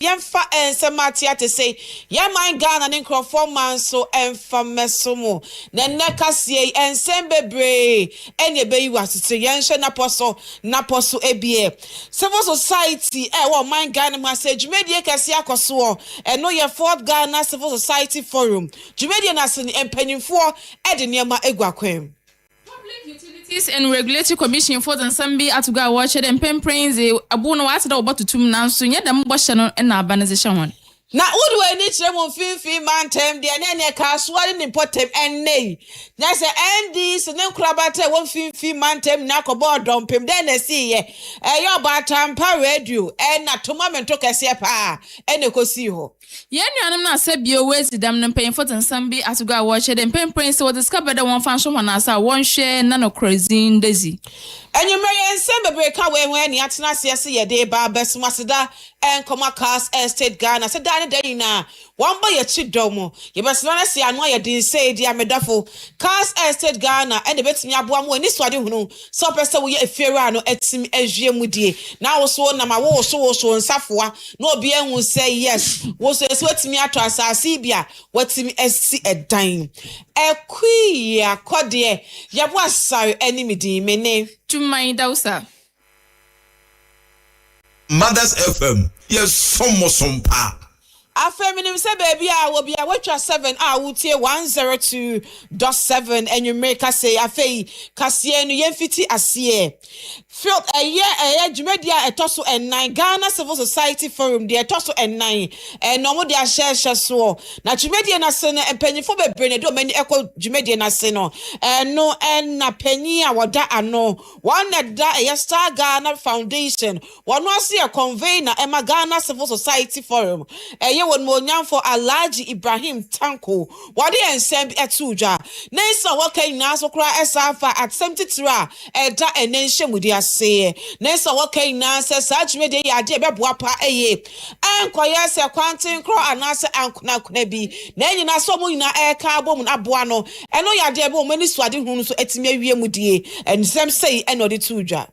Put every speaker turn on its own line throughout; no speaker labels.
Yemfa ensematia te say, Yaman Ghana and Crawford so emfa mesomo. Neneka sie ensembe bre. Any baby was to say, Yansha Naposo ebie. Civil society, mind Ghana message, media Cassia Koso, and no your fourth Ghana Civil Society Forum. Jumedian Nasin and Penny for Edinema Eguaquem.
And Regulatory Commission for the Sambi Atuga watch it and pen prains a bono water about to two now soon yet the Mobashano and Abanization one.
Now, would we need to feel man term, the Anania Caswell in Potem and nay. That's the Andes and then Crabata won't feel man term, Nacobo dump him, then they see ye. Your Baatan radio and not to mom and took a sepa and a cosio.
Yen, I'm not said be always the damn paying for the Sambi Atuga watch it and pen prains so discovered the one function one as a one share nano crazy daisy. And you may send a break away when you at Nasia see a day bar best masada and KASE3 Ghana said day na one boy a chidomo. You must not see and why you didn't say dear medafo KASE3 Ghana and the bets me abuam when this one who so person we a ferrano et sim mudi. Now so na ma wo so and safwa no be who say yes was a sweat me at us Sibia what me SC a dime. A queer codie ya was sorry enemy di mene to my dausa.
Mothers FM, yes, some pa.
A feminine say baby, I will be a watcher 7. I will tear 102.7 and you make us say a fay Cassian Yenfiti Asie. Felt a year Jumedia a tosso and 9 Ghana Civil Society Forum, dear tosso and 9 and no more their share so. Now Jumedia Nasena and Penny for Brenner do many echo Jumedia Naseno and no and na penny our da no one that a Star Ghana Foundation. One was see a convener Emma Ghana Civil Society Forum. One more now for Alaji Ibrahim Tanko. What the ensemble at Suja. Nessa working Naso cry Esafa at 73 and a nation with your say. Nessa working Nasa such media idea Wapa a and quiet a quantum craw and answer and Kunakunebi. Then you know someone in air carbon abuano and no ya debo many swadding who so et me mudie and some say and the Suja.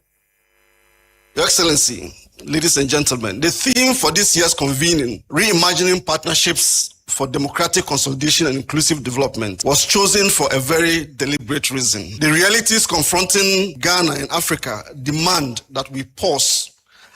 Your Excellency, ladies and gentlemen, the theme for this year's convening, Reimagining Partnerships for Democratic Consolidation and Inclusive Development, was chosen for a very deliberate reason. The realities confronting Ghana and Africa demand that we pause,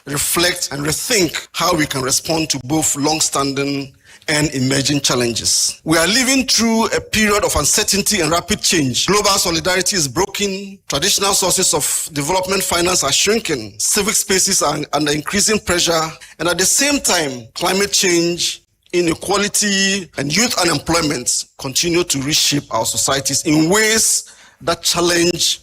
reflect, and rethink how we can respond to both long-standing and emerging challenges. We are living through a period of uncertainty and rapid change. Global solidarity is broken, traditional sources of development finance are shrinking, civic spaces are under increasing pressure, and at the same time, climate change, inequality, and youth unemployment continue to reshape our societies in ways that challenge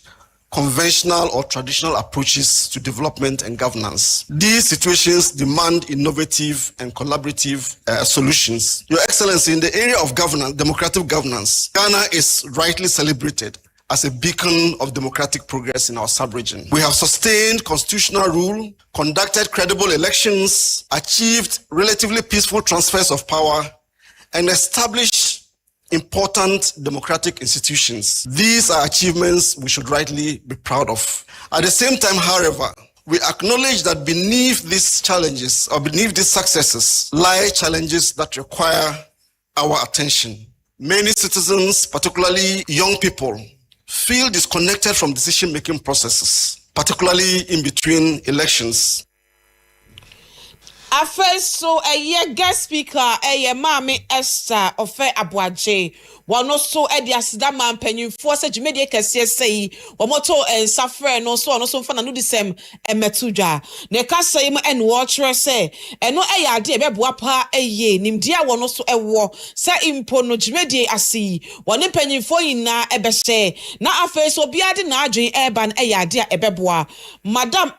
conventional or traditional approaches to development and governance. These situations demand innovative and collaborative solutions. Your Excellency, in the area of governance, democratic governance, Ghana is rightly celebrated as a beacon of democratic progress in our sub-region. We have sustained constitutional rule, conducted credible elections, achieved relatively peaceful transfers of power, and established important democratic institutions. These are achievements we should rightly be proud of. At the same time, however, we acknowledge that beneath these challenges or beneath these successes lie challenges that require our attention. Many citizens, particularly young people, feel disconnected from decision-making processes, particularly in between elections.
First, so a year guest speaker, a Mami Esther of Abuaje. One also at the Asidama penny force media say, Wamoto and Safra, no so, no so fun, and Nudisem and Metuja. Nekasam and Watcher say, and no idea, Bebuapa a ye, Nimdia one also a war, say impono Jmedia asi, one penny for in na ebese. Na affairs will be adding Nadri Urban a idea a beboa. Madame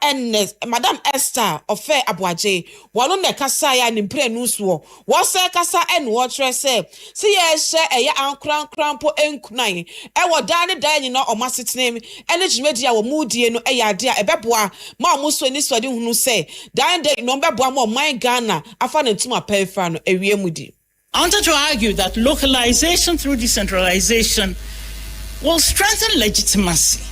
Esther of Abuaje. One on the Kasaya and Impre Nuswo. Was a Kasa and Watcher say, see, yes, a ya crampo and kunai. I was dining or masset name, and it's media or moody no a idea a beboa. Mamus when this wedding who say, dine day number one my Ghana. I found it to my pay fan a remedy.
I wanted to argue that localization through decentralization will strengthen legitimacy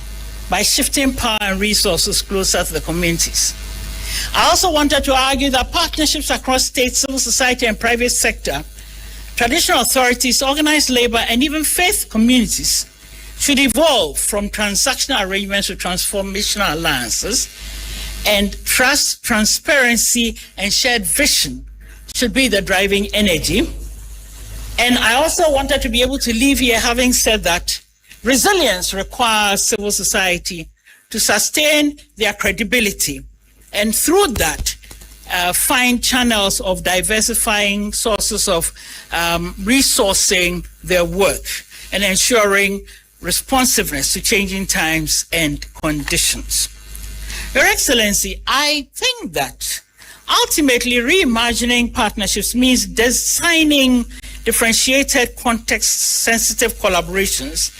by shifting power and resources closer to the communities. I also wanted to argue that partnerships across state, civil society, and private sector, traditional authorities, organized labor, and even faith communities should evolve from transactional arrangements to transformational alliances, and trust, transparency, and shared vision should be the driving energy. And I also wanted to be able to leave here having said that resilience requires civil society to sustain their credibility, and through that, find channels of diversifying sources of resourcing their work and ensuring responsiveness to changing times and conditions. Your Excellency, I think that ultimately reimagining partnerships means designing differentiated, context-sensitive collaborations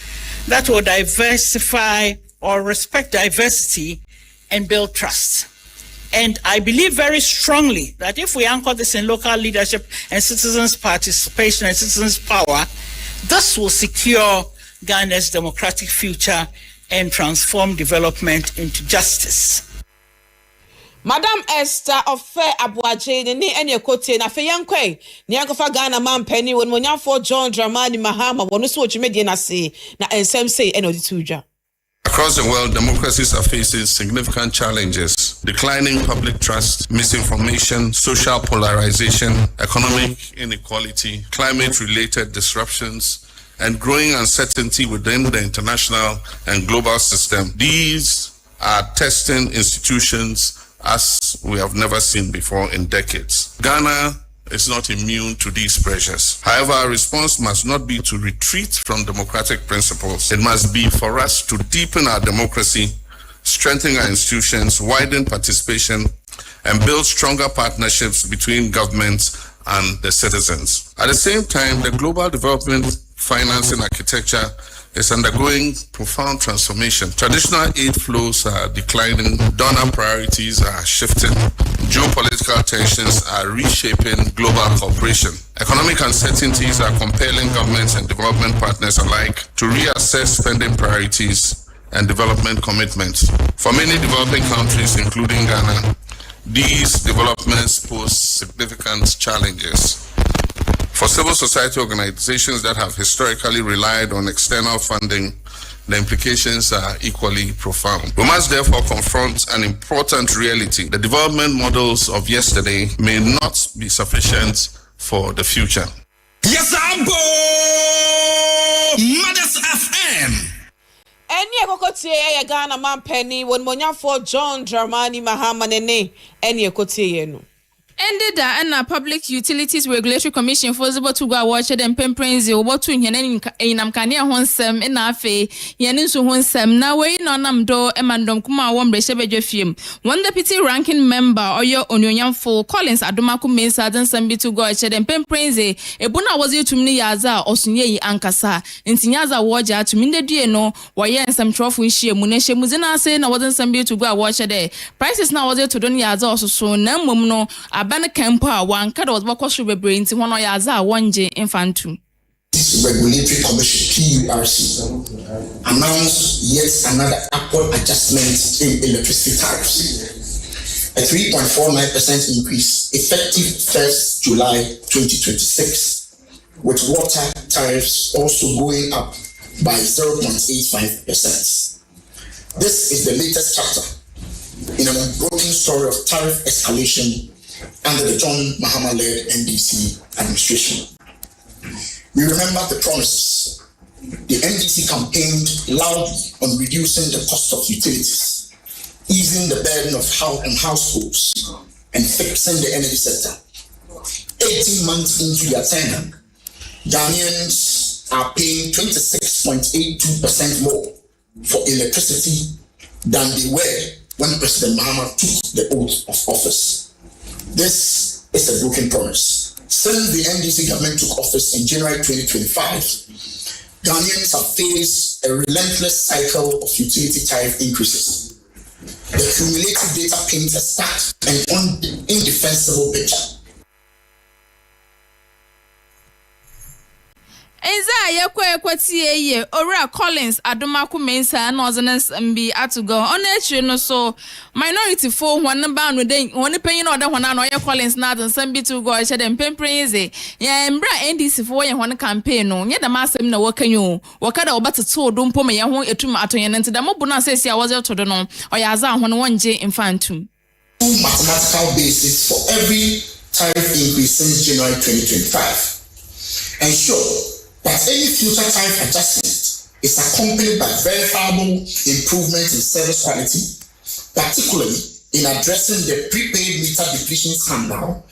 that will diversify or respect diversity and build trust. And I believe very strongly that if we anchor this in local leadership and citizens' participation and citizens' power, this will secure Ghana's democratic future and transform development into justice.
Madam Esther Ofe Abuaje ni ene kote na fe yankwe ni yankofa Ghana man penny won monyafo John Dramani Mahama wonu so otwumedie na se na ensem sei ene oditudwa.
Across the world, democracies are facing significant challenges: declining public trust, misinformation, social polarization, economic inequality, climate-related disruptions, and growing uncertainty within the international and global system. These are testing institutions as we have never seen before in decades. Ghana is not immune to these pressures. However, our response must not be to retreat from democratic principles. It must be for us to deepen our democracy, strengthen our institutions, widen participation, and build stronger partnerships between governments and the citizens. At the same time, the global development financing architecture is undergoing profound transformation. Traditional aid flows are declining, donor priorities are shifting, geopolitical tensions are reshaping global cooperation. Economic uncertainties are compelling governments and development partners alike to reassess spending priorities and development commitments. For many developing countries, including Ghana, these developments pose significant challenges. For civil society organizations that have historically relied on external funding, the implications are equally profound. We must therefore confront an important reality. The development models of yesterday may not be sufficient for the future.
Yes, Ambo! Mothers FM!
Eni ekotie ya Ghana man penny won monyafo John Dramani Mahama nene eni ekotie no.
Ended and Public Utilities Regulatory Commission for the to go watch them pemprenzi or to Yenamkania Honsem in Afe, Yaninsu Honsem, now way no namdo emandom kuma one breshebe film. One deputy ranking member or your onion full Collins Adumaku Mesa than Sambi to go watch them pemprenzi, Ebuna was you to me yaza or Sunye Ankasa, and Sinyaza Waja to Minde Dieno, Wayan some trophy she Muneshe Muzina saying I wasn't Sambi to go watch a day. Prices now was it to Don Yaza also so Namumno. Abana Kempa one card was what should be brain to one or yaza one J infantu.
Regulatory Commission PURC announced yet another upward adjustment in electricity tariffs. A 3.49% increase effective 1st July 2026, with water tariffs also going up by 0.85%. This is the latest chapter in an unbroken story of tariff escalation under the John Mahama-led NDC administration. We remember the promises. The NDC campaigned loudly on reducing the cost of utilities, easing the burden of households, and fixing the energy sector. 18 months into their tenure, Ghanaians are paying 26.82% more for electricity than they were when President Mahama took the oath of office. This is a broken promise. Since the NDC government took office in January 2025, Ghanaians have faced a relentless cycle of utility tariff increases. The cumulative data paints a stark and indefensible picture.
Eza Yekwati ye Ora Collins Adumaku Mensa Northerners MB Atugo on a no so minority for one bound with one paying order one on your Collins not and some be to go shed and pempraise. Yeah, and bra NDC for one campaign no yet the master no working you. Wakada or better two don't put me a home to Matoyan and to the Mobuna says I was out to the no or Yazan 1 infantum.
Two mathematical basis for every tariff increase since January 2025. Ensure that any future tariff adjustment is accompanied by verifiable improvements in service quality, particularly in addressing the prepaid meter depletion scandal,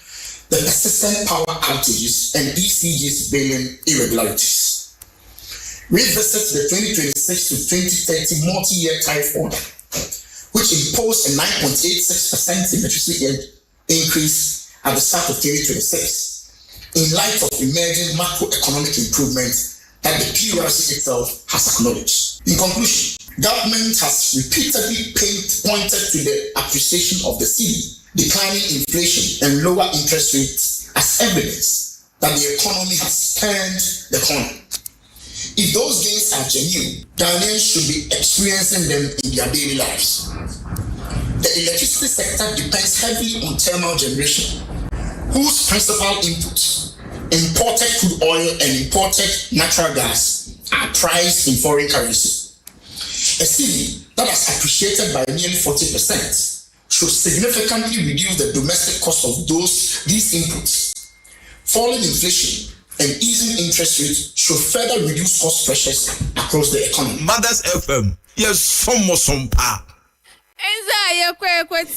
the persistent power outages, and ECG's billing irregularities. Revisit the 2026 to 2030 multi-year tariff order, which imposed a 9.86% electricity increase at the start of 2026. In light of emerging macroeconomic improvements that the PRC itself has acknowledged. In conclusion, government has repeatedly pointed to the appreciation of the cedi, declining inflation, and lower interest rates as evidence that the economy has turned the corner. If those gains are genuine, Ghanaians should be experiencing them in their daily lives. The electricity sector depends heavily on thermal generation, whose principal inputs, imported crude oil and imported natural gas, are priced in foreign currency. A cedi that has appreciated by nearly 40% should significantly reduce the domestic cost of these inputs. Falling inflation and easing interest rates should further reduce cost pressures across the economy.
Mothers FM, yes, some pa.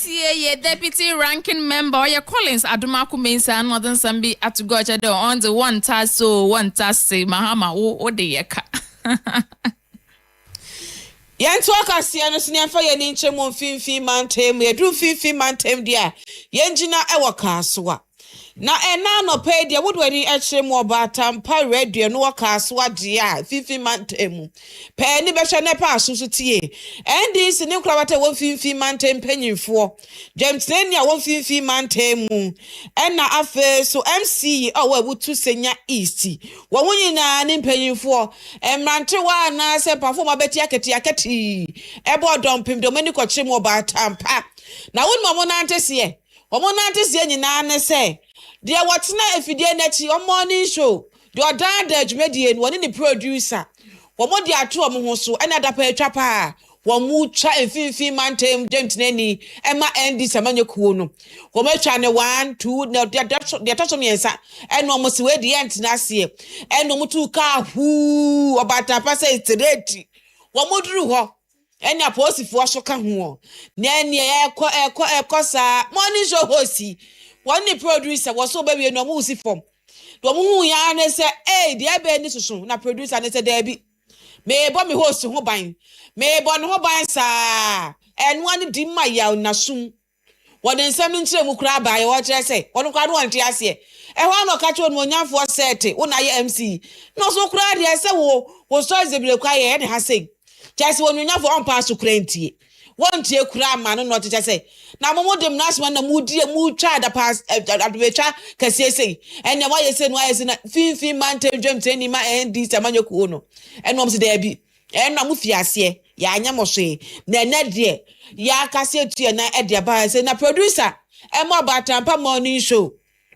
Ye deputy ranking member your Collins Adumaku Mensa Northern Sambi Atugoja on the one task Mahama o de yeka.
Yan talk as Siano Sinafa Yaninche Mon Finfi Mantem, ye do Finfi Mantem dia, Yenjina Ewa Kaswa. Na no pay dia woodwedding actually more Baatan pa radio no kaswa dia 50 mantem pe ni be hwe pa asusutie and this new krawata 150 mantem panyinfo James Lenia 150 mantem and na afa so MC we wutu senya east wo nyina ni panyinfo emrante wa na se perform abeti aketi ebo dompim do mani kwache mo Baatan pa na won mo nante se nyina ne se Dear what's na efidie nachi on morning show. The odan the adwumedie no ne producer. Wo mo de ato om ho so na da pa atwa pa. Wo mu twa efinfin mantem James Nani ema ND samanye kuo no. Wo ma twa ne 1 2 na de to so miensa. Eno mo se we de entina se. Eno mo tu ka hu obata pa say straight. Wo mo duru ho. Enya posifo so ka ho. Na ene ekọ sa morning show hosi. One the producer was so baby no musi form. Do mu ya na say dey be ni susu na producer na say Debbie. Me bo me host ho ban. Me bo no ho ban sa. Enu ani di ma ya na sum. Wode nsam ntire mu kura ba ye wo kire say. Wono kwa do ante ase. E ho no ka cho no nyamfo set. Wo na ye MC. No so kura de say wo so zebile kwa ye de ha say. Just wonu nyamfo on pass to krantie. Won tie kura ma no no te say. Na momo dem nasman na mu twa da pass adwecha kase sei enya wa yese no ayese na finfin mantem James Nani ma ND samanye kuo no eno mo se da bi eno mu fiase ya anya mo so na de ya kase tue na e de ba se na producer e mo Baatan pa morning show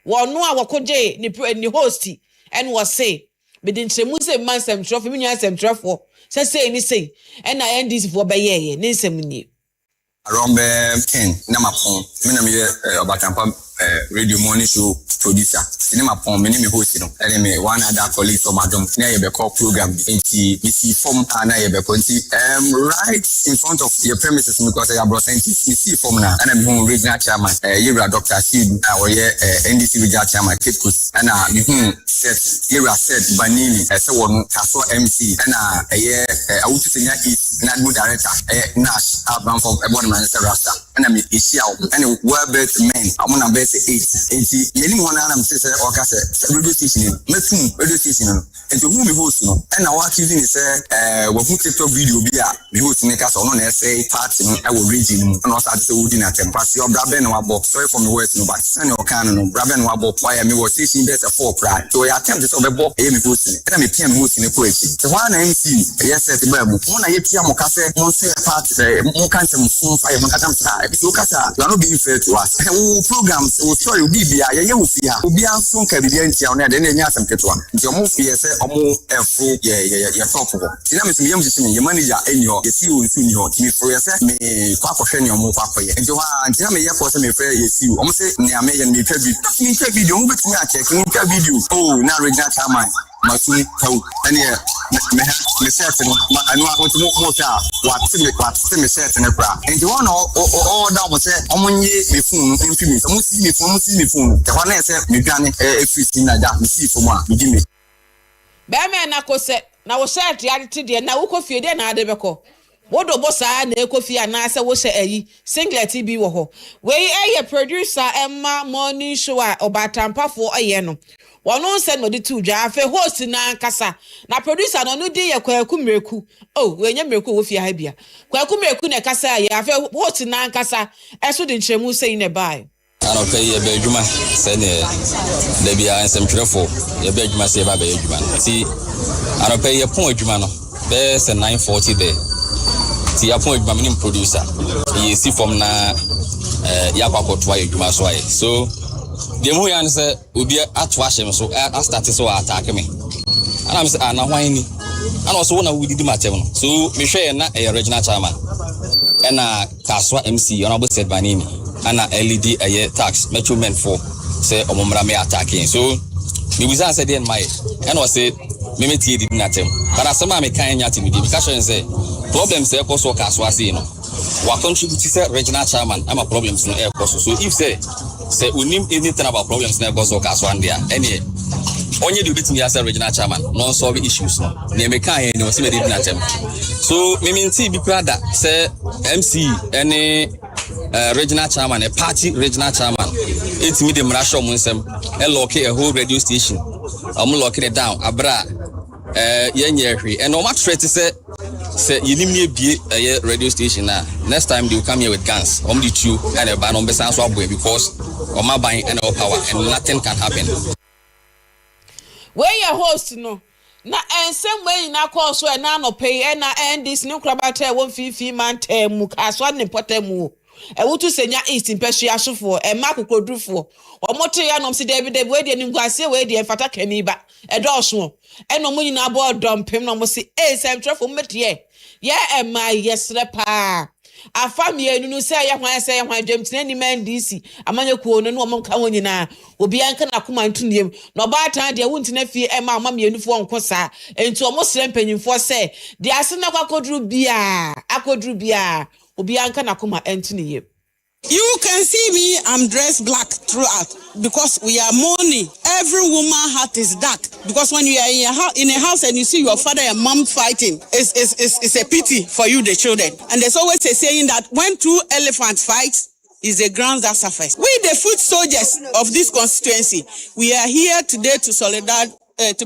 wonu a wokoje ni host en wo say bedin tremu se mansem trofo mi nyan sem trofo se sei ni sei ena ND fo be ye ni nsem ni
around 10 na mapon me na me Baatan radio morning show producer cinema pon me ni me host no and me one other colleague from Adom na ye be call program enti me see form na ye be konti right in front of your premises because I brought scientists me see form na and me regional chairman Yera Dr. Sid we NDC regional chairman Kitkus and me set Yera said Banini say won kaso MC and awutu senior is na director Nash Abraham from Ebon Minister Rasta and I'm and well-best men. I'm on a best 8. And anyone I'm saying, or radio station, radio station, and to whom we host, and our accusing is what put TikTok video be the host in the castle on essay parts, I will read him, and also the wooden at them. Pass your Braben or Bob, sorry for me, West, but San or Canon, Braben or Bob, why I was station better for pride. So I attempted to Bob, Amy Hosting, and I'm a PM host in the question. The one MC, yes, at the Bible, when I hear Mokase, Monsieur Part, more kinds of phone fire, Madame Sai, Lucasa, you're not being fair to us. Programs will show you BBI, you will be on some Canadian, and then you have some Ketuan. Your move here, say, or more full, yeah, top of all. You know, your manager in your, you see, you me for yourself, me, Papa Shen, your more Papa, and you are, and tell me, for some fair, you see, almost say, near me and me, video, but me, I check, video. Oh, now, Regina Chairman. Masuni how and yeah me certain I know what more what me certain and you want all that was say omonye me phone infimi so see me phone the one say me dwane everything like that me see for one me give me
be me na ko se na wo shirt reality de na wo kofie de na ade beko wodo bossa na ekofie na se wo she ayi singlet bi wo ho we eye producer Emma morning show a obatampafo aye no wono se no de tu dwa afa host na nkasa na producer no di ye kwaku mreku oh we nya mreku wo fie ha bia kwaku mreku na kasa ye afa host na nkasa eso de nchemu sei ne bai
ano pay ye be adwuma se ne da bia ensem twerefo ye be adwuma se ba be adwuma ti ano pay ye pon adwuma no be se 9:40 there ti ya pon adwuma minim producer ye si from na ya kwakotwa adwuma so aye so the mo yan say obi atwa hye so I start so attack me and I'm say na hwan ni and also na we did matem no so me hwe na original chairman and na kaswa MC honorable said by name and na LED tax measurement for say omomra me attacking so me we say dey my and was say me metie did natem but asema me kan nya timi because say problem say ko so kaswa say no wa contribute say regional chairman am a problems no air cost so if say unim anything about problems na go so kaswa ndia any onye do betimi as regional chairman no solve issues no na me kan no say me did natem so me minti bi krada say MC any regional chairman a party regional chairman it me dem rasho munsem e lock a whole radio station lock it down abra yenye hwe and no matter threat say yinim ne bie radio station na next time they will come here with guns the two and a ban on be sanso aboy because my buying and power and nothing can happen
where your host no na ensem we na call so na no pay and na end this new club at 150 man temu kaswa ne potemu wutu senya east impeshu asofo ma kokodrufo omote ya nom si David we de nimguase we de fata kaniba edosho eno mo nyina bo dompem no mo si sem trafo metie ye ma yesre pa afami enu no say ya hwan dwemtena ni man DC amanye kuo no no mo ka wonyina obi anka na koma ntuniem no Baatan de wuntina fie ma amamienufo nkosa enti omo sere mpanyimfo say de ase na kwakodru bia obi anka na koma entuniem.
You can see me, I'm dressed black throughout because we are mourning. Every woman heart is dark because when you are in a house and you see your father and mom fighting, it's a pity for you, the children. And there's always a saying that when two elephants fight, is the ground that suffers. We, the foot soldiers of this constituency, we are here today to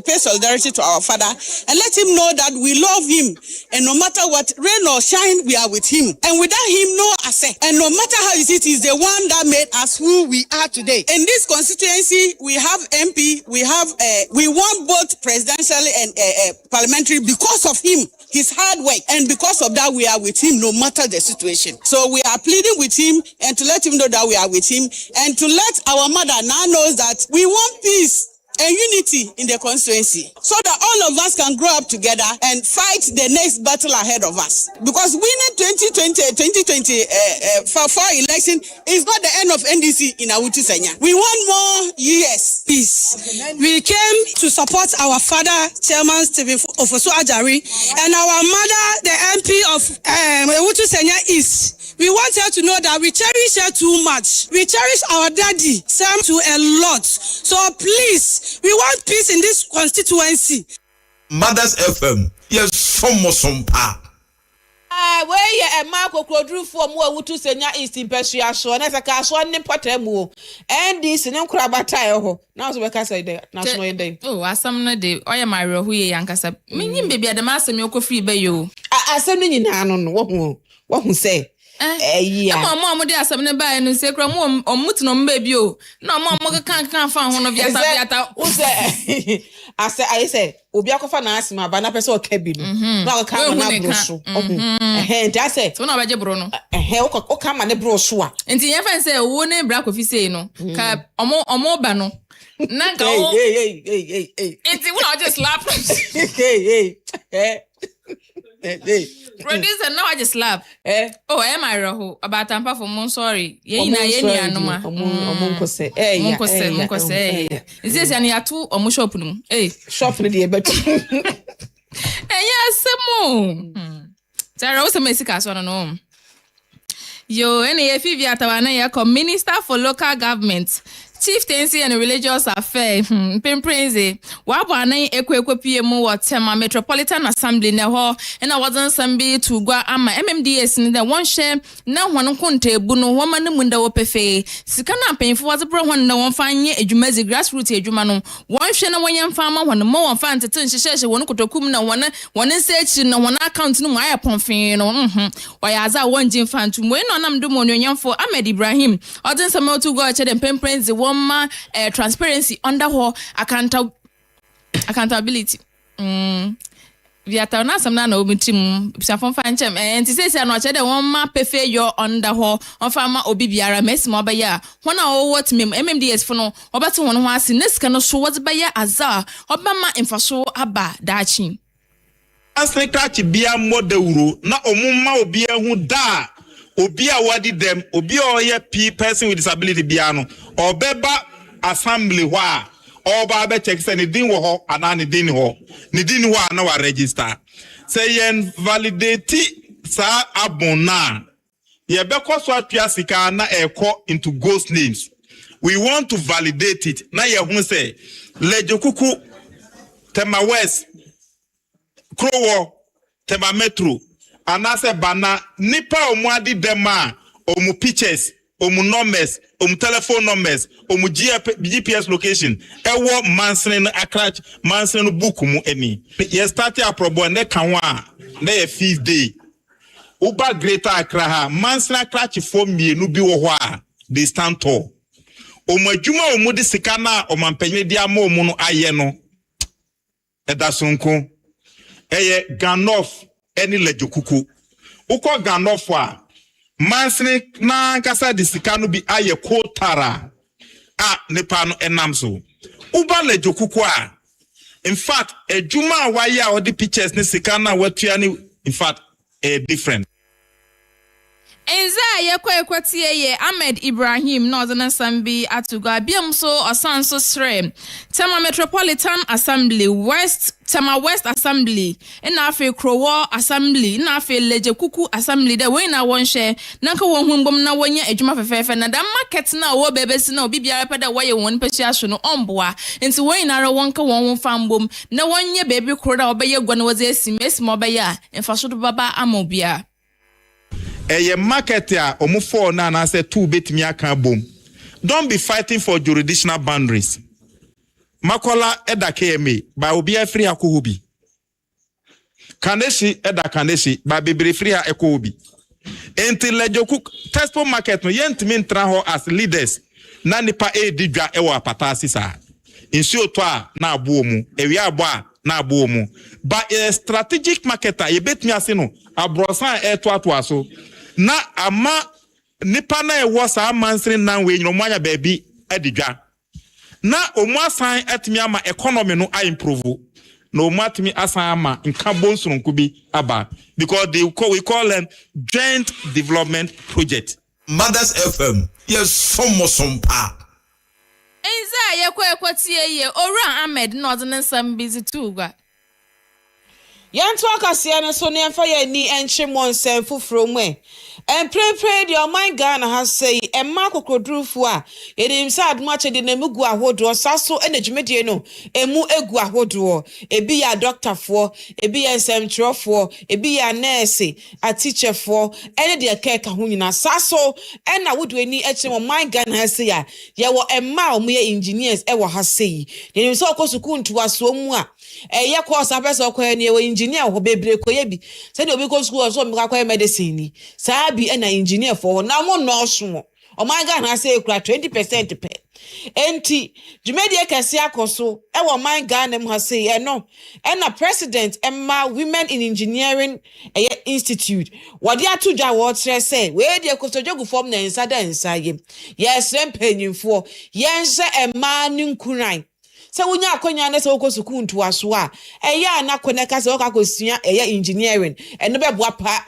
pay solidarity to our father and let him know that we love him, and no matter what, rain or shine, we are with him, and without him no assay, and no matter how is it, is the one that made us who we are today. In this constituency, we have MP, we won both presidentially and parliamentary because of him, his hard work, and because of that we are with him no matter the situation. So we are pleading with him and to let him know that we are with him, and to let our mother now knows that we want peace and unity in the constituency so that all of us can grow up together and fight the next battle ahead of us. Because winning 2020 for election is not the end of NDC in Awutu Senya. We want more years. Peace. We came to support our father, Chairman Stephen Ofosu Ajari, and our mother, the MP of Awutu Senya East. We want her to know that we cherish her too much. We cherish our daddy, Sam, to a lot. So please, we want peace in this constituency.
Mothers FM, yes, some pa.
where a Marco Crodru for more to senya East in Persia, so and as a castle and Potemo, and this and Crabatayo. Now, we can say that national day.
Oh, as some day, I am my real who yankasa. Meaning, baby, at the master milk free by you.
I said, I don't know what who say. Yeah,
Mamma, there are some nearby and say, Cramon or Mutinum baby. No, Mamma can't find one of your
I say, Obiako Fanas, my banana person cabin. Now come on, brochure. And I say,
so now I Bruno.
Hell, come on, the brochure.
And the ever say, one name black of his say no, cap or more bano. Nanka, it's one just laugh. Producer, now I just laugh. Oh, am I Raho? About Tampa for Mon sorry. Yena, no ma.
Monko say,
Monko say. Is this any two or more shopping?
Shop with the but.
Yes, some more. There also Messica, so I don't know. Yo, any Fiviatawana, Minister for Local Government. Chieftaincy and religious affair. Pimprese. Wabana equipmu what Tema Metropolitan Assembly neho and I wasn't some be to go ama MMDS in the one share. Now one conte buno woman munda opefe. Sikana painful was a bro one no one fine a jumezi grassroots a jumano. One share no one farmer one more fan to turn she one could na one search no one account no my upon fin. Why as I want Jim fan to when on am do money for Ahmed Ibrahim. Other some more to go at them Pimprese transparency under her accountability. Viatana some na obi tim safon fanchem and to say no che de one ma pefe your under her on farmer obi biara mesmo ba ya wona o what mem MMDS for no obati won ho ase neska no so what ba ya azar obama emfaso aba dachi
Asneka chi bia modewuro na omumma obi ehu da obi a wadi dem obi oye person with disability bia no obeba assembly ho a oba be check say ne din wo ho ana ne din ho na wa register say yen validate sa abona ye be ko so atua sika na eko into ghost names. We want to validate it na ye hu say Lejokuku Tema West Krowo Tema Metro anase bana nipa omwadi dema omu pictures omu numbers omu telephone numbers omu GPS location ewo mansene akrach mansene book mu eni ye start aprobo ne kanwa na ye feast day uba greater Accra ha mansene akrach for mienu bi wo ho a they stand tall omu adwuma omu de sika na omampanyi di ama omu no aye no edasonko eye Ganoff eni Lejokuku uko Ganoff a mansini na kasa disika no bi aye kotara a nepa no enamso uba Lejokuku a in fact ejuma waye a odi pictures ne sika na watua ni in fact different.
Enza yekwetie ye Ahmed Ibrahim Northern Assembly atuga biamso osanso sre Tema Metropolitan Assembly West Tema West Assembly na afi Krowo Assembly na afi Lejokuku Assembly de we na won share nanka won humbom na wonya adwuma fefefe na da market na wo bebesi na obi biara peda waye won pehia so no omboa enti we na ra wonka won fambom na wonye bebi kro da obeye gwa na woze esimesi obeye a emfaso do baba amobia
Eye market ya omufo na na say two betimi aka bom. Don't be fighting for jurisdictional boundaries. Makola eda KMA ba obi afri akohobi. Kaneshi eda Kaneshi ba bebere free akohobi. Enti Lejokuku Tespo market no yentimi ntra ho as leaders na nipa edidwa ewo apata asisa. Insuo to a na abo mu, ewi abo a na abo mu. Ba strategic marketer ye betimi ase no abrosan to aso. Na ama nipa na ewo sa mansiri na we nyino mwanya baby edidwa na omu asan atimi ama economy no a improve na omu atimi asan ama nka bonsunku bi aba because we call them joint development project. Mothers FM yes some pa
Enza yekwetie ye Ora Ahmed Northern Assembly too gwa
Yanto akasia no so ne mfa ye ni enche monsem fufuro mu e. Pray the my Ghana has say emma kokodrufu a edim sa admache de namugu ahodo saso enedwumedie no emu egu ahodo ebi ya doctor fo ebi ya nsɛmtwerɛfo ebi ya nurse a teacher fo ene de keka ho nyina saso ena wodo ani eche mo my Ghana has say ya ye wo emma omo ye engineers e wo ha say edim sa okosuku ntuwa so mu a ye course abesa okoye ne we engineer ho bebre koye bi se de obi ko school so mbika koye medicine ni sa bi na engineer for na mo no so o my Ghana say kura 20% pe enti dwumedie kase akoso e wo my Ghana mu ha say e no e na president Emma Women in Engineering Institute wodi atudwa wo tre say we de kosojogu form na nsa da nsa ye yes empanyimfo yense Emma ni nkuran se wonya akonya na se wokosuku ntua so a eya na koneka se wokakosua engineering eno beboa pa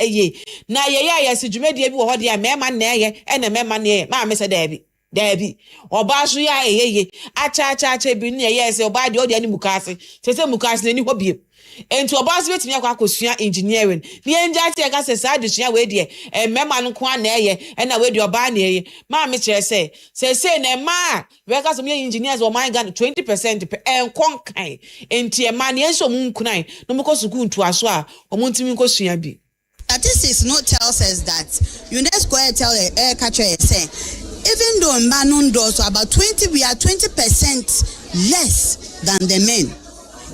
na ye se dwumedie bi wo hode a mema na ene mema na ma me se Debi oba so ya acha bi ne ye se oba de odi ani mukase se mukase na ni hobie enti oba so betimi akosua engineering ni enja tie ka se sa adesua we de mema no ko na na we de oba na ma me kire se na ma we ka so me engineers o my Ghana 20% pe enkonkan enti ma ne enso mu nkunan no mo kosuku ntu aso a o mo ntimi kosua bi.
Statistics not tells us that UNESCO tell catcher say even though men does about 20, we are 20% less than the men.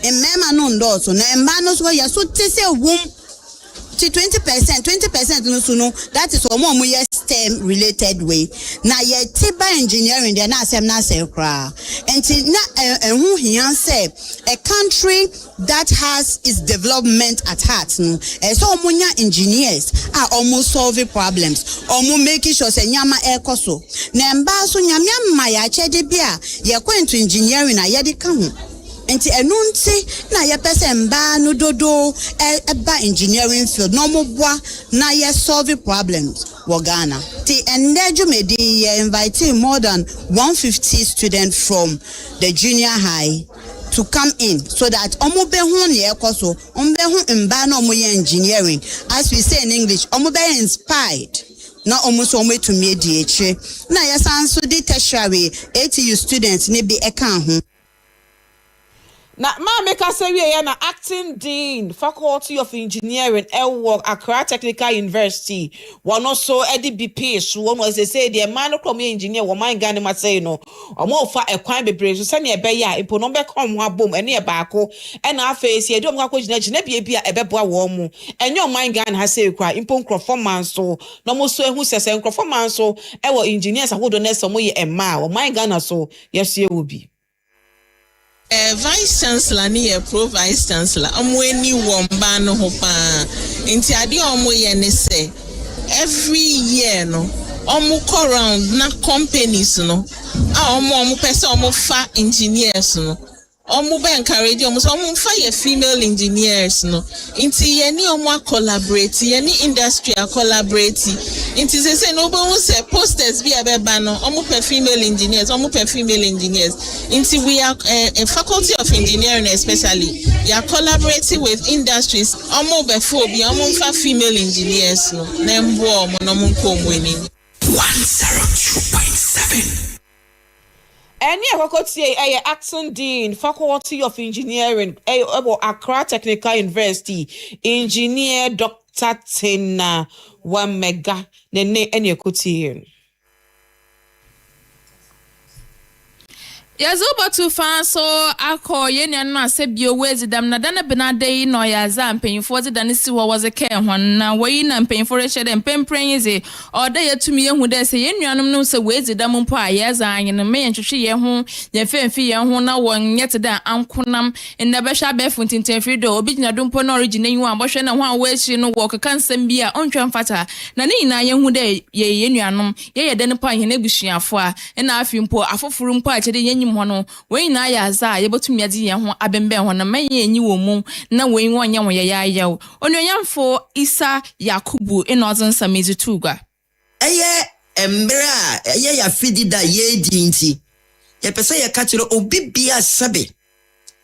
And men non does so now manos where you so say womb to 20% no that is one more STEM related way. Now ye tiba engineering they na say cra. And who he say a country that has its development at heart no so omunya engineers are almost solving problems omo making sure say nyama ekoso na mba so nyama ya chede bia ye kwento engineering na ye de ka ho enti enunti na ye pese mba no dodo eba engineering field no mo boa na ye solve problems wo Ghana ti endeju medi ye inviting more than 150 students from the junior high to come in so that omo be hu ne ekoso omo be hu mba na omo ye engineering as we say in English omo be inspired na omo so omo to me di eche na yesan so di tertiary ATU students ne be eka ho.
Na ma meka say we na acting dean faculty of engineering work Accra Technical University one also edi BP so one was say the man from engineer wo man Ghana ma say no omo fa ekwan bebre so se ne ebe ya ipo no be kom ho abom ene e baako e na afeesi e dom akọ gina bia e beboa wo mu enye o man Ghana ha say kwa impo performance so no mo so ehu sese performance so e wo engineers ahodo na so mo ye ema o man Ghana so yes ye obi.
Vice Chancellor ni pro Vice Chancellor amweni womba no ho pa nti ade omo ye ne se every year no omo call round na companies no omo pese omo fa engineers no omo be encourage omo so omo fa ye female engineers no nti ye ni omo collaborate ye ni industry collaborate nti say no be won say posters bi abeba no omo per female engineers nti we are a faculty of engineering especially we are collaborating with industries omo be fo bi omo fa female engineers no na mbo omo no mo nko omo eni
102.7
Any faculty acting dean faculty of engineering Accra Technical University engineer Dr. Tina Wamega nene any ekoti.
Yazuba tu fan so ako yenya no asebio wezi dam na dana benade no yaza mpanyimfo de dane si wo was care hon na we na mpanyimfo re hye de mpempren ze oda yatumi yehu de se yenuanom no se wezi dam mpo a yaza anyi no me ntwehwe ye ho ye femfi ye ho na won yete da ankonam na be hwa be funtintenfri do obi gina do mpo na original yu an bohwe na ho a wechi no wo keka nsem bi a ontwa mfata na ne nyina yehu de ye yenuanom ye de ne pa ye na busuafo a na afi mpo afoforo mpo a chede hono we na ya za yebotumi ade ye ho abembe ho na manye enyi wo mu na we wonye wo ye yayaw onyoyamfo Isa Yakubu enozen samezi tugwa
embra ya fidi da ye dinti ye pese ye ka kire obi bia sabe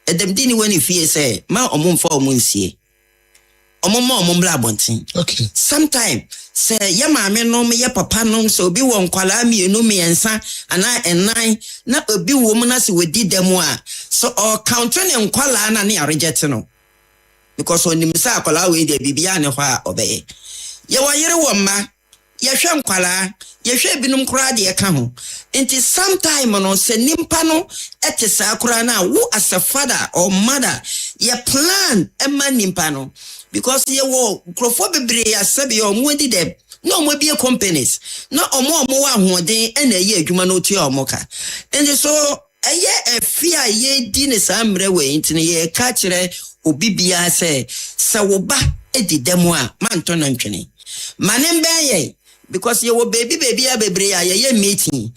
edem dini wani fie se ma omumfa omunsie omombra abontin.
Okay.
Sometime say ya maame no me ya papa no so obi wo nkwala mienu miensa ana enan na obi wo mu na se wedi dem a so or counter ne nkwala na ne reject no because onim say akwala we dey bibia ne ho a obeye ye wo yere wo mma ye hwe nkwala ye hwe binum kura de ka ho enti sometime no se nimpa no etesa kura na wo as a father or mother ye plan emma nimpa no because ye wo krofo bebre asabe yo mo di dem no mo be companies no omo wa hoden na ye adwuma no tu omoka and so eye efia ye di ne samre we ntine ye ka kire obi bia se wo ba edi dem a manto na ntwene manem ben ye because you baby a bebre a ye meeting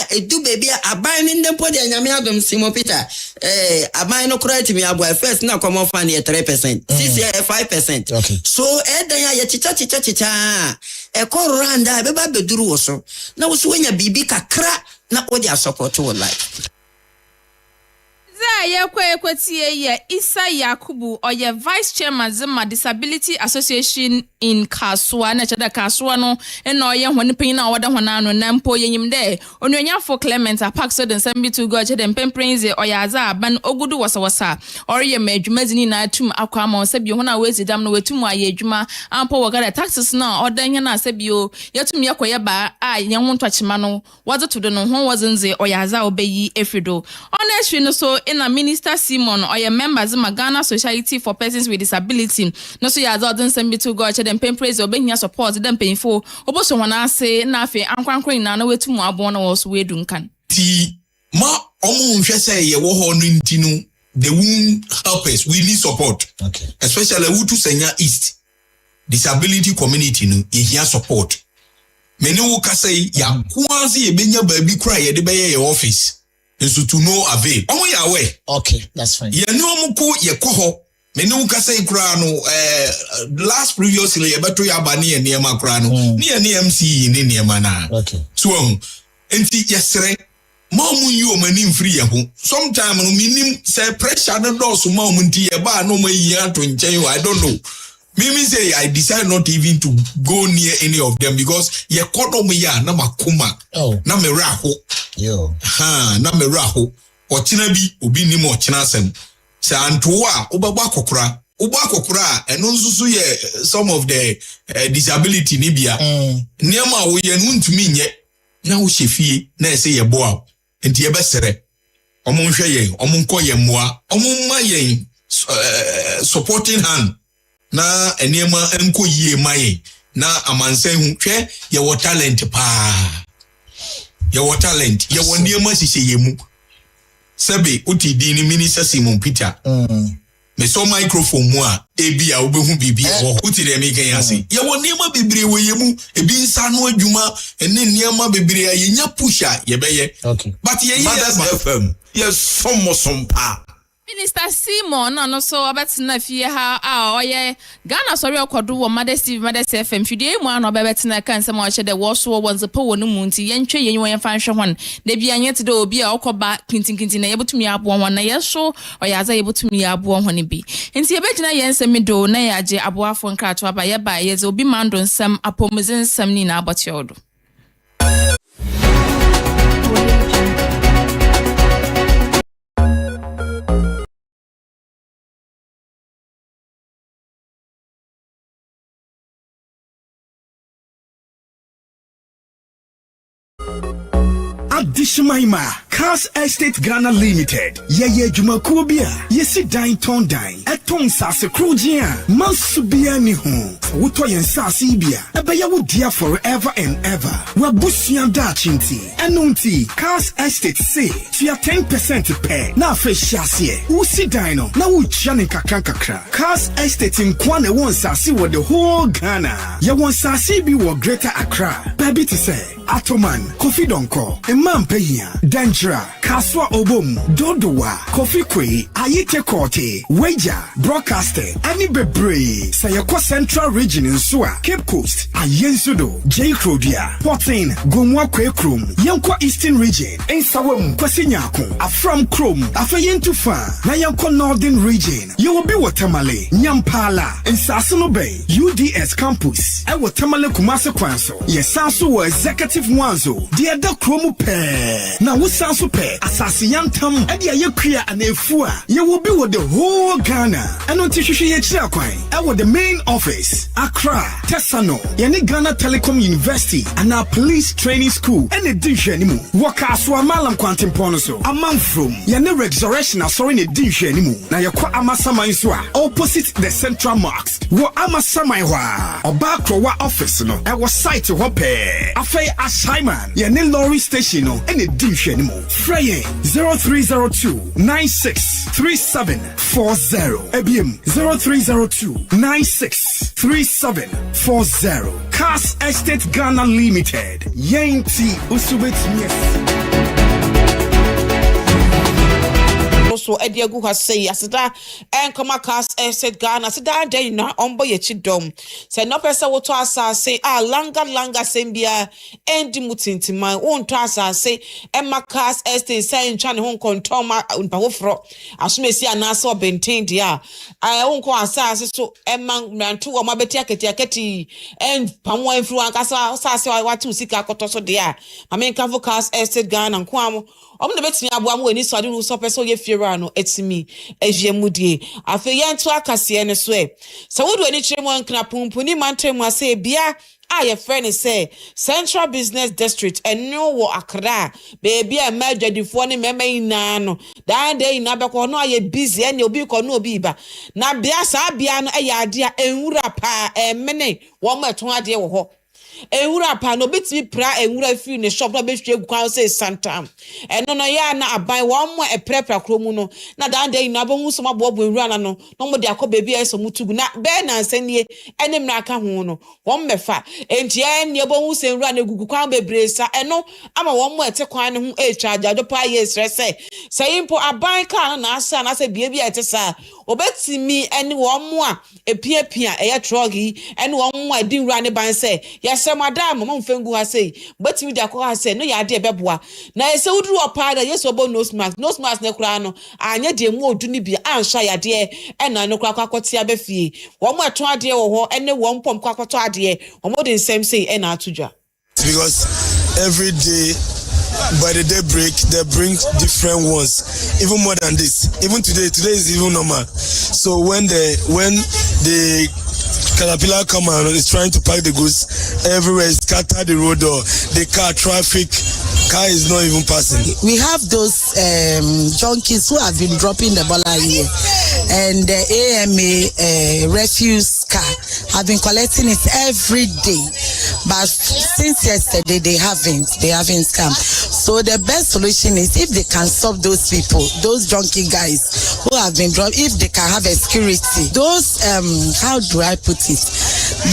edu baby aban ni ndempo de anyame adom simo Peter aban no correct me abo first na come on fan 3% this year 5%.
Okay.
So dan ya chicha koranda be ba beduru wo so na wo so nya bibi kakra na odi support wo life.
Ye kwetie ye Isa Yakubu or ye Vice Chairman Zima Disability Association in Kaswa na chada Kaswa no eno ye hwani pin na wada hwana no na mpo ye nyimde onwenya for Clement apak so den sambi to go chede mpemprenze oyaza aban ogudu wasa or ye madwumazini na atum akwa ma osabi hona wezi dam no wetum aye adwuma ampo wagada taxes na odan na asabio yetum yakoye ba ye ho ntwachima no wazo to do no ho wazenze oyaza obeyi efrido honestly no so ina Minister Simon or your members in Ghana Society for Persons with Disability. No so ya dodon sembi to go them pay praise or being support them paying for oboso wana say na fe ankwankwan na wetu mu abon was we dunkan.
Ti ma omo nhwe say ye wo ho no ntinu they won't help us. We need support.
Okay.
Especially Wutu Senya East disability community no ye here support. Many wo ka say ya kwanzi ye benya baby cry ye de be ye office. Nso to no avail. Omo ya away.
Okay, that's fine.
Ye no omuko ye koho. Me no ka say kra no last previously ye beto ya ba ne ye niema kra no. Ne MC ne niema na.
Okay.
So enti yesere ma omu yi o mani mfiri ye ho. Sometime no minim say pressure no do so ma omu nti ye ba no ma yi ato nchen I don't know. Me say I decide not even to go near any of them because ye kodo me ya na makuma.
Oh.
Na me raho.
Yo.
Na me raho. Ochina bi obi ni mo ochina asem. Se antoa obaba kokora eno nsusu ye some of the disability ni bia. Niema wo ye no ntumi nye na wo hyefie na ese ye boa. Enti ye besere. Omo nhwe ye, omo nko ye moa, omo ma ye supporting hand. Na enema enko yie maye na amansan hu hwe ye wo talent pa ye wo talent ye wo niema sise yemu sebe uti di ni Minister Simon Peter me so microphone mu a ebi a obehu bibia wo uti de me kan ase ye wo niema bebre wo yemu ebi nsa no adwuma ene niema bebre a ye nya pusha ye beye.
Okay.
But ye FM yes some pa
Minister Simon no so abetina fie ha oye Ghana sorry okodo wo Mother FM fidie mu ano bebetina kan se ma de wo so wonze po wonu munti yentwe yenwe yen fan hwe hon de bia nyete de obi a okoba kintinkintin na yebotumi abo hon na yeso oyaza yebotumi abo hon bi enti yebegina yensem do na yaje aboafo nkrato aba ye ba ye ze obi mando nsam apomuzin nsam ni na abote odo.
Adishmaima, KASE3 Ghana Limited. Ye Jumakubia, Yesi Dine Ton Dine, Eton Sase Krujia, Mansubia Nihu, Wutoyan Sasibia, Abaya would dear forever and ever. Wabusian Dachinti, Anunti, KASE3 say, Tia 10% to pay. Na fresh chassis, Usi Dino, na Uchani Kakankakra. KASE3 in Kwane won Sasi with the whole Ghana. Ya won Sasi be wa Greater Accra. Baby to say. Atoman, Kofi Donko, Imam Pehia, Danjra, Kaswa Obum, Dodowa, Kofi Kwe, Ayite Kote, Wager, Broadcaster, Ani Bebre, Sayako Central Region in Sua, Cape Coast, Ayensudo, J. Krodia, Portin, Gomwa Kwe Krum, Yankwa Eastern Region, Ensawam, Kwasinyako, Afram Krum, Afayentufa, Nayanko Northern Region, you will be Watamale, Nyampala, and Sassono Bay, UDS Campus, I Watamale Kumasa Kwanso, Yesansu Executive Wanzo, dear the Chromo Pair. Now, what Sansu Pair, Assassin Yantam, and the Ayakria and Efua, you will be with the whole Ghana, and on Tishu Yakwai, I was the main office, Accra, Tessano, Yani Ghana Telecom University, and our police training school, and a dish anymore. Waka Swamalam Quantum Ponoso, a month from Yani Resurrection, a sorry, a dish anymore. Now, Yakwa Amasama Iswa, opposite the Central Marks, Wa Amasamaiwa, or Bakrowa office, no, I was site to Hope, Afe Ashaiman, Yanil Lorry Station, no, and a dish anymore. Frey 0302 963740, Ebim 0302 963740. KASE Estate Ghana Limited, Yanti Usubet Yes.
So Ediagu has say asida and kama KASE Estate Ghana asida day na ombo ye chidom say no person wo to asa say langa sembia endi mutinti man won to asa say emma KASE Estate say ntwa ne ho kontoma unpa hofro asumesi anasa obenten dia won ko asa so emma mrantu wo mabeti aketi en pamwo enfru ankasa asa watu sika kotoso dia amenka vo KASE Estate Ghana nko am the betting abu weni so adu so person ye fiera no etimi ejiemudie afe ye nto akase ne so e so wodo ani chire mo nkna pumpuni mantem ase bia your friend say Central Business District and no wo Accra baby a major di fo ne mema ina no dan dey na be ko no aye busy and obi ko no obi ba na bia sa bia no ade a enwura pa mene wo maton ade wo ho Ewura pa no bitimi pra ewura fi ne shop no be hwe gukwan say Santa eno no ya na aban wo mo eprepra kromu no na dan dey na bo hu so mabobo ewura na no no mo de akoba bia eso mutugu na be na nsanie ene mra ka ho no wo mefa enti ene bo hu se ewura na gugukwan bebresa eno ama wo mo ete kwan ne hu charge ado pa yes say impo aban ka na asa na say bia ete sa obetimi ene wo mo a epiapia eye trogi ene wo mo adi ewura ne ban say yes madam mama mfengu ha say but we dey ha say no ya de beboa na ese uduru opa da yes obo nose mask ne kura no anya de mu odu ni bi ansha ya de e na no kura kwakotia be fie wo mo eto ade wo ho ene wo mpom kwakoto ade wo mo de nsem say e na atudwa
because every day by the day break they bring different ones even more than this even today is even normal so when the Caterpillar come and is trying to pack the goods everywhere, scatter the road or the car is not even passing.
We have those junkies who have been dropping the bala here, and the AMA refuse car have been collecting it every day, but since yesterday they haven't come. So the best solution is if they can stop those people, those junkie guys who have been dropped, if they can have a security, those how do I put it?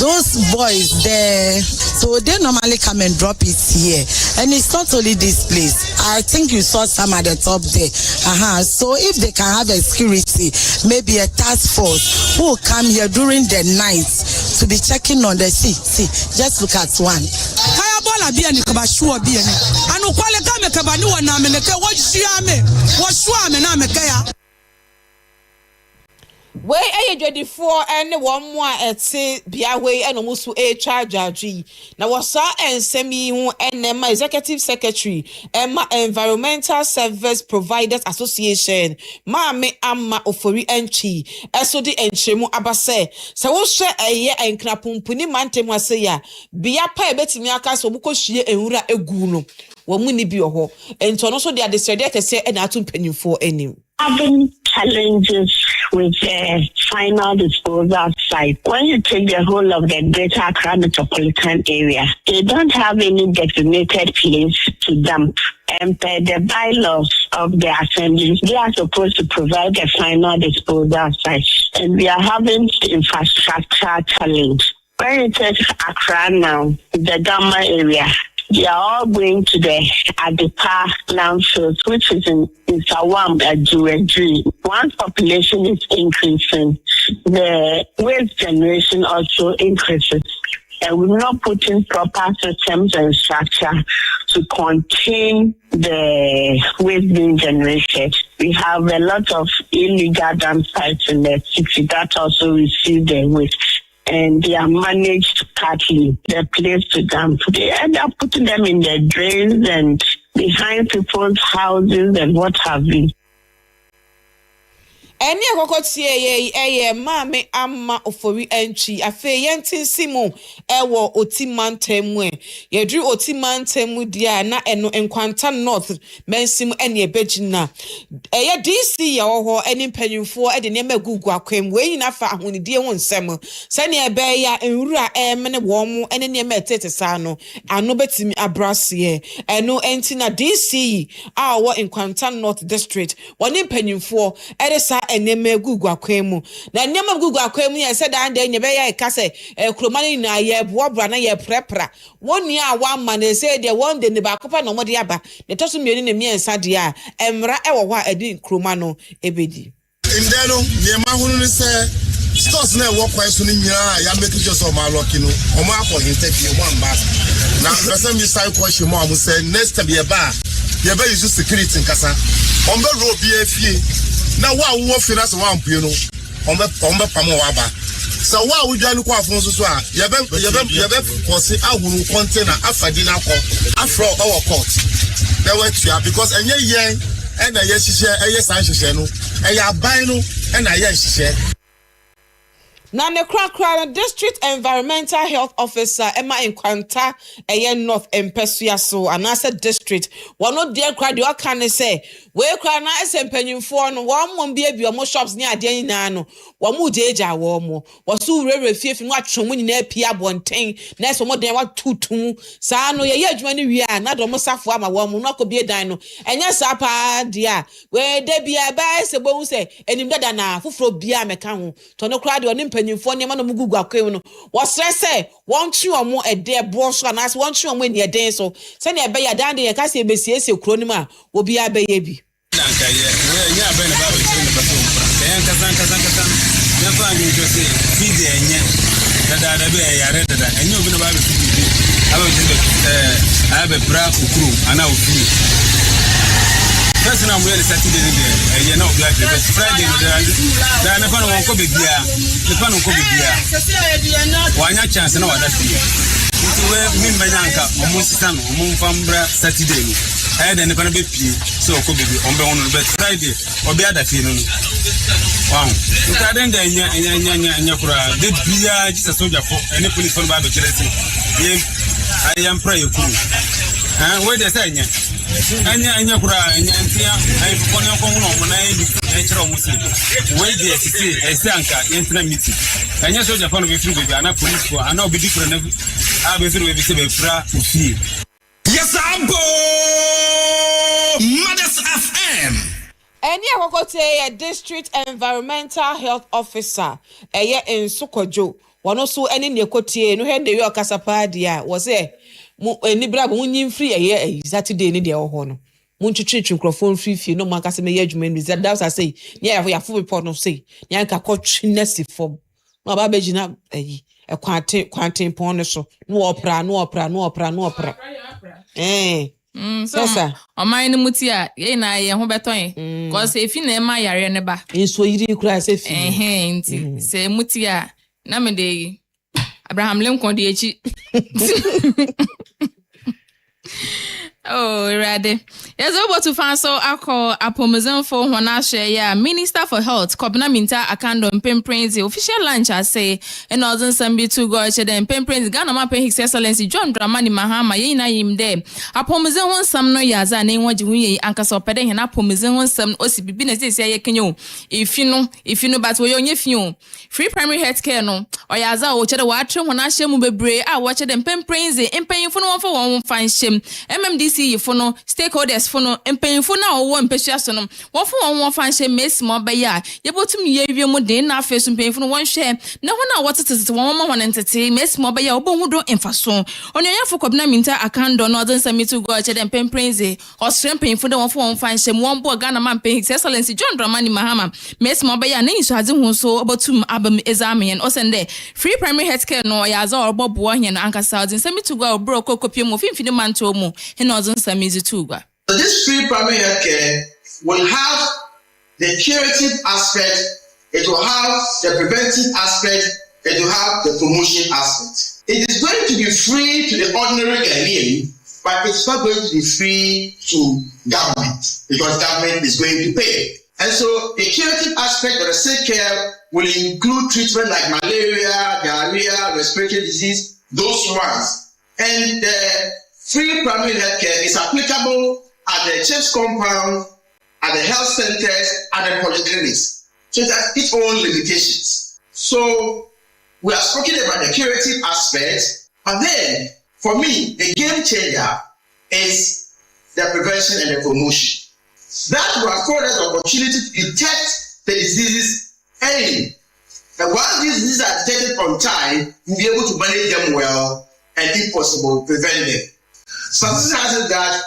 Those boys there, so they normally come and drop it here, and it's not only this place. I think you saw some at the top there. So if they can have a security, maybe a task force who will come here during the night to be checking on the see, just look at one.
We A24 and one more at say Biaway and almost a charge now was saw and semi and my executive secretary Emma Environmental Service Providers Association Mame Amma Ofori Enchi SOD Enchemu Abase so we share a year and Knapumpuni Mante Maseya Bia Pai Betimiaka so buko shie enwura eguno wo muni bi oho ento no so dia de sede kese e na atum panimfo anim
having challenges with the final disposal site. When you take the whole of the Greater Accra metropolitan area, they don't have any designated place to dump. And per the bylaws of the assemblies, they are supposed to provide the final disposal site. And we are having infrastructure challenge. When you take Accra now, the Gamma area, They are all going to the Adepa landfills, which is in Sawam at Juwedri. Once population is increasing, the waste generation also increases. And we're not putting proper systems and structure to contain the waste being generated. We have a lot of illegal dump sites in the city that also receive the waste. And they are managed partly, the place to dump. They end up putting them in the drains and behind people's houses and what have you.
Eni akokotie ye mame ama ofori entwi afe yentin simu ewo otimantemu yedru otimantemu dia na eno enkwanta north mensim ene ebegina eye DC ya wo eni mpanyimfo ede ne magugu akwem we nyina fa ahonidie ho nsem sane ebe ya enwura emene wo mu ene ne metete sa no ano betimi abrase eno enti na DC a wo enkwanta north district woni mpanyimfo ede sa eneme gugu akwemu na enema gugu akwemu ye se dan de nyebe ya ekase kromani na ye boabra na ye prepra woni a wa ma na se de won de ne ba kopa na mo de aba ne toso mieni ne miensa de a emra ewo ho edi kroma no ebedi
indelo ne ma hunu ni se stores na wo kwa so ni nyira ya make sure so ma lock no o ma akọ interview o ma na person mi sai question mo am say next time ye ba use security nkasa on be ro bi afie na wa wo finance wa ampue no on be pamo wa ba so wa wo dwanu kwa afon so a ye be force ahuru container afadi na ko afro our court there were two because enye yen and ye hihye eye san hihye no eye aban no and aye hihye
na ne krakra district environmental health officer Emma Enkwanta eye north empesua so anasa district wono de kra de aka ne se we kra na esempanyimfo no wo mo bia bi o shops ni ade nyina no wo mu jeja wo mo wo su rere fiefi no atwo mu nyina pia bonten na so mo den wa tutum sa no ye adwuma ni wi a na do mo safo ama wo mo no akobie dan no enye sa pa dia we de bia ba se bo hu se enim dada na foforo bia meka ho to no kra de oni mpanyimfo ne ma no mugugu akwem no wo stress won twi omo ede bo so na so won twi omo ni eden so se ne be ya dan de ye ka se besiesie kro ni ma wo bia be ye bi
danka ye we nya be na ba be tiri na ba so mpra yan kasa ya fa ngi to se fide enye dada be ya dada enye obi na ba be fide aba be abe bra ukuru ana ofiri personal we Saturday ni ye na obi ade be Friday no da na fa no won ko be bia ne fa no ko be bia wanya chance na wada fi we min banyanka omo sisano omo mfambra Saturday ni then ne fa no be pie so ko be on be wono be Friday obi ada fi no wow you ka den da nya kura de bia Jesus soldier for any police for ba do kiresi ye I am pray ku we dey say anya kura ntia ai fone ko no na e kira mu se we dey say anka entra meeting anya soldier for no be free be ana police for ana obi different na be free be se be fra ofie yes ambo Mothers FM
Eni akokote district environmental health officer eye Nsukwajo wono so eni ne kotie no he de we okasapa dia wo se eni bra bo nyin free eye Saturday ni de ho no muntwetwe nkrofo free no makase me ye adwuma ni that I say yeah ya full report no say nya nka kotwe nesi form no ba begina kwante pon no so no opra
so oman ni muti a ye na ye ho beton cause efi na ma yare ne ba
enso yiri kura se fi
nti se muti a na me de Abraham Lincoln de echi oh ready yes obo to fan so akọ apomezan for hona share ya Minister for Health Kobna Minta Akando Mpemprenzi official lunch I say and other sambi to go che den Mpemprenzi Ghana ma His Excellency John Dramani Mahama ye na yim de apomezan won sam no yaza na enwaji hunye ankasa opede he na apomezan won sam osi bibi na say ye kenyo ifinu but we onye fiu free primary health care no oyaza o che de wa atre hona hye mu bebre a wo che den Mpemprenzi empanyimfo no won for won fan hyem MMD NDC for no stakeholders for no mpanyinfo na owo mpehua so no won fo won fa nhye mesi mo be ya yebotum ye wie mu den na afa so mpanyinfo no won hwe na hona wotete won ma won ntete mesi mo be ya obo do emfaso onyoyafo kwabna minta akando no odin samitu go che dem pemprenze osrem mpanyinfo de won fo won fa nhye mo bo Ghana man mpanyinfo excellency John Dramani Mahama mesi mo be ya na nso ade hu so obotum abam examen osende free primary healthcare no ya za obobo hyen ankasa odin samitu go bro kokopie mo fimfini manto mo he no odin samizu tugwa.
So this free primary healthcare will have the curative aspect, it will have the preventive aspect, it will have the promotion aspect. It is going to be free to the ordinary Ghanaian, but it's not going to be free to government because government is going to pay. And so the curative aspect of the sick care will include treatment like malaria, diarrhea, respiratory disease, those ones. And the free primary health care is applicable at the CHIPS compound, at the health centers, at the polyclinics. So it has its own limitations. So we are speaking about the curative aspect, but then for me, the game changer is the prevention and the promotion. That will afford us the opportunity to detect the diseases early. And once these diseases are detected on time, we'll be able to manage them well and, if possible, prevent them. Statistics has that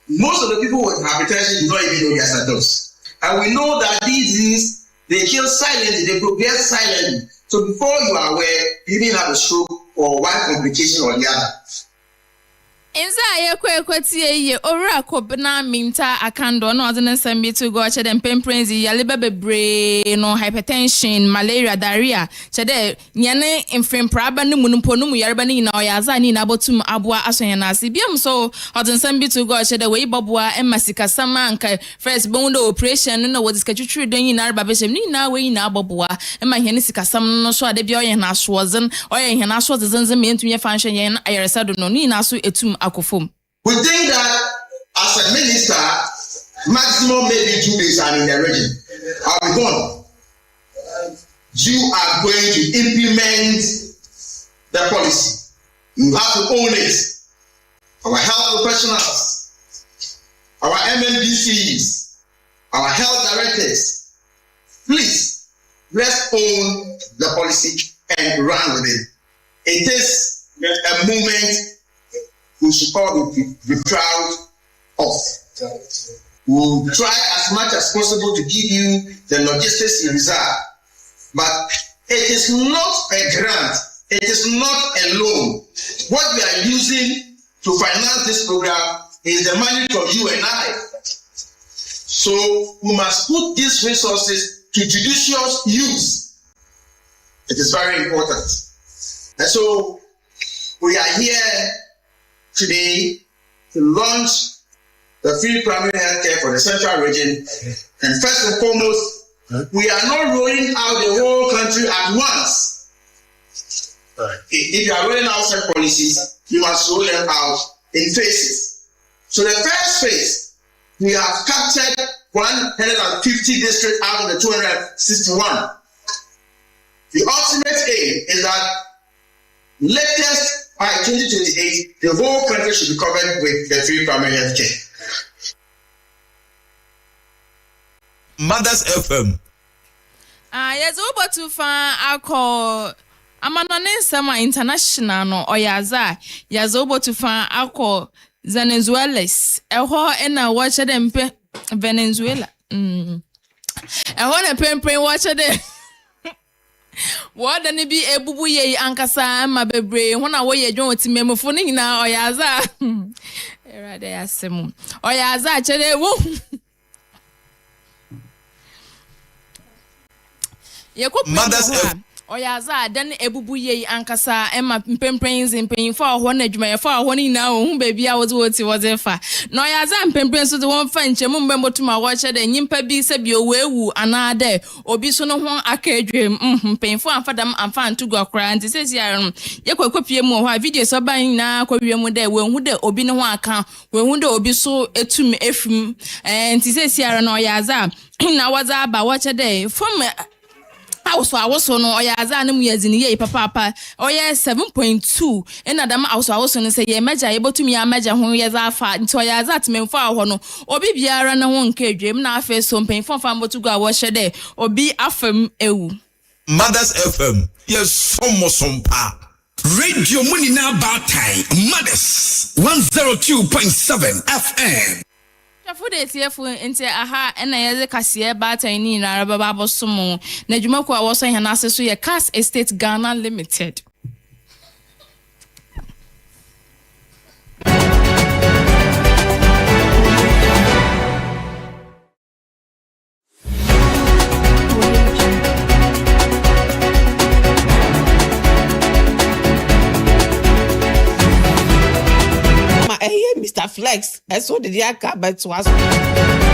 most of the people with hypertension do not even know their status. And we know that these diseases, they kill silently, they progress silently. So before you are aware, you didn't have a stroke or one complication or the other.
Inza ye kwetie ye ora kobna minta akando no odene sembi to go che dem pemprenzi ya lebe bebre no hypertension malaria diarrhea che de nyane mfrempraba ne munumpo no mu yareba ne nyina oyaza ni na botum aboa asonye na ase biam so odene sembi to go che de we boboa emasika sama nka first bondo operation no wodi skatwitwi den nyina arba beshem ni na we nyina boboa ema hene sika sam no so ade bia oye na aswozen oye hene aswozen zen mentumye fanhwe yen ayeresa do no ni na so etum akofom.
We think that as a minister, maximum maybe 2 days are in the region. I'll be gone. You are going to implement the policy. You have to own it. Our health professionals, our MMDCs, our health directors, please, let's own the policy and run with it. It is a moment we should all be proud of. We'll try as much as possible to give you the logistics you desire. But it is not a grant. It is not a loan. What we are using to finance this program is the money from you and I. So we must put these resources to judicious use. It is very important. And so we are here today to launch the free primary health care for the central region. And first and foremost, we are not rolling out the whole country at once. If you are rolling out such policies, you must roll them out in phases. So the first phase, we have captured 150 districts out of the 261. The ultimate aim is that latest by 2028, the whole country should be covered with the free primary health care.
Mothers FM.
Yes, over to fan alcohol. Amanone sama international no oyaza. Yes, over to fan alcohol. Venezuelans. Eho ena watch them Venezuela. Eho na pempe watch them. What then be a bubu ye ankasa ma bebre when I way joint memofo ni na oyaza era de asem oyaza chere wo ye ko oyaza dan ebubu ye ankasa ema mpemprenzi mpanyinfo ho na adwuma ye fa ho ni na hu baby a wozi fa na oyaza mpemprenso de won fa nchemu mbembotuma wo che de nyimpa bi se bi owewu anade obi so no ho aka adwem mpanyinfo amfadam amfa antugo akra nti sesi aron ye kwakopie mu ho a video so ban na kwawiem de we hu de obi ne ho aka we hu de obi so etum efim nti sesi aron oyaza na waza ba wo che de from also no oya aza na mu yazini ye papa oya 7.2 ena dam also no say ye meja ye botumi ya meja ho ye za afa nti oya aza atmenfo a ho no obi biara na ho nka adwem na afa so mpenfo fa mbotu go a wo hye de obi afam ewu
Mothers FM yes somosompa Radio Munina Baatan Mothers 102.7 FM
Chafude TF inte aha ena ye kase Baatan ni na baba bosomo na dwumako a wo so hena ase so ye KASE3 Ghana Limited.
Mr. Flex, that's what the car but was.